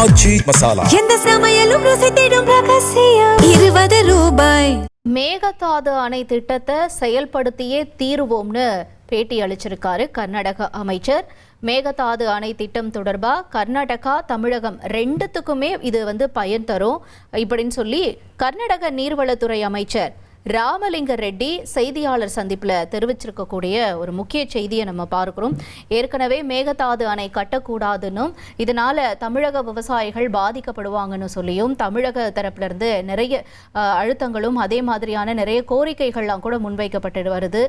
ஆச்சி மசாலா எந்த சமையலும் ருசி தேடும் ரகசியம் 20 ரூபாய். மேகதாது அணை திட்டத்தை செயல்படுத்தியே தீருவோம்னு பேட்டி அளிச்சிருக்காரு கர்நாடக அமைச்சர். மேகதாது அணை திட்டம் தொடர்பா கர்நாடகா தமிழகம் ரெண்டுத்துக்குமே இது பயன் தரும் இப்படின்னு சொல்லி கர்நாடக நீர்வளத்துறை அமைச்சர் ராமலிங்க ரெட்டி செய்தியாளர் சந்திப்பில் தெரிவிச்சிருக்கக்கூடிய ஒரு முக்கிய செய்தியை நம்ம பார்க்கிறோம். ஏற்கனவே மேகதாது அணை கட்டக்கூடாதுன்னு இதனால தமிழக விவசாயிகள் பாதிக்கப்படுவாங்கன்னு சொல்லியும் தமிழக தரப்பிலிருந்து நிறைய அழுத்தங்களும் அதே மாதிரியான நிறைய கோரிக்கைகள்லாம் கூட முன்வைக்கப்பட்டு வருது.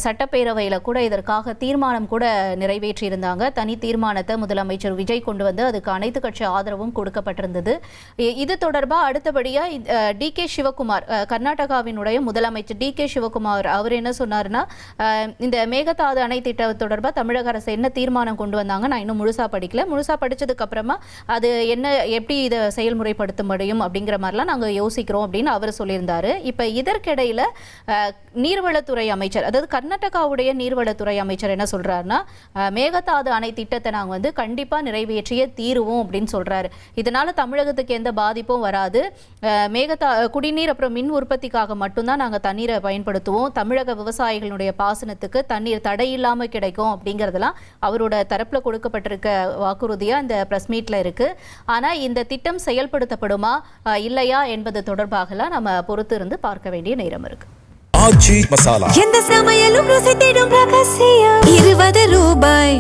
சட்டப்பேரவையில் கூட இதற்காக தீர்மானம் கூட நிறைவேற்றியிருந்தாங்க. தனி தீர்மானத்தை முதலமைச்சர் விஜய் கொண்டு வந்து அதுக்கு அனைத்து கட்சி ஆதரவும் கொடுக்கப்பட்டிருந்தது. இது தொடர்பாக அடுத்தபடியாக டி.கே. சிவகுமார் கர்நாடகாவினுடைய முதலமைச்சர் டி.கே. சிவகுமார் அவர் என்ன சொன்னார்னா, இந்த மேகதாது அணை திட்டம் தொடர்பாக தமிழக அரசு என்ன தீர்மானம் கொண்டு வந்தாங்க நான் இன்னும் முழுசா படிக்கல. முழுசா படிச்சதுக்கு அப்புறமா அது என்ன எப்படி இதை செயல்முறைப்படுத்த முடியும் அப்படிங்கிற மாதிரிலாம் நாங்கள் யோசிக்கிறோம் அப்படின்னு அவர் சொல்லியிருந்தாரு. இப்போ இதற்கிடையில் நீர்வளத்துறை அமைச்சர், அதாவது கர்நாடகாவுடைய நீர்வளத்துறை அமைச்சர் என்ன சொல்றாருன்னா, மேகதாது அணை திட்டத்தை நாங்கள் கண்டிப்பாக நிறைவேற்றியே தீருவோம் அப்படின்னு சொல்றாரு. இதனால தமிழகத்துக்கு எந்த பாதிப்பும் வராது. குடிநீர் அப்புறம் மின் உற்பத்திக்காக மட்டும்தான் நாங்கள் தண்ணீரை பயன்படுத்துவோம். தமிழக விவசாயிகளுடைய பாசனத்துக்கு தண்ணீர் தடையில்லாமல் கிடைக்கும் அப்படிங்கிறதெல்லாம் அவரோட தரப்பில் கொடுக்கப்பட்டிருக்க வாக்குறுதியா இந்த பிரஸ் மீட்ல இருக்கு. ஆனால் இந்த திட்டம் செயல்படுத்தப்படுமா இல்லையா என்பது தொடர்பாகலாம் நம்ம பொறுத்து இருந்து பார்க்க வேண்டிய நேரம் இருக்கு. ஆச்சி மசாலா எந்த சமையலும் ருசி தேடும் ரகசியம் 20 ரூபாய்.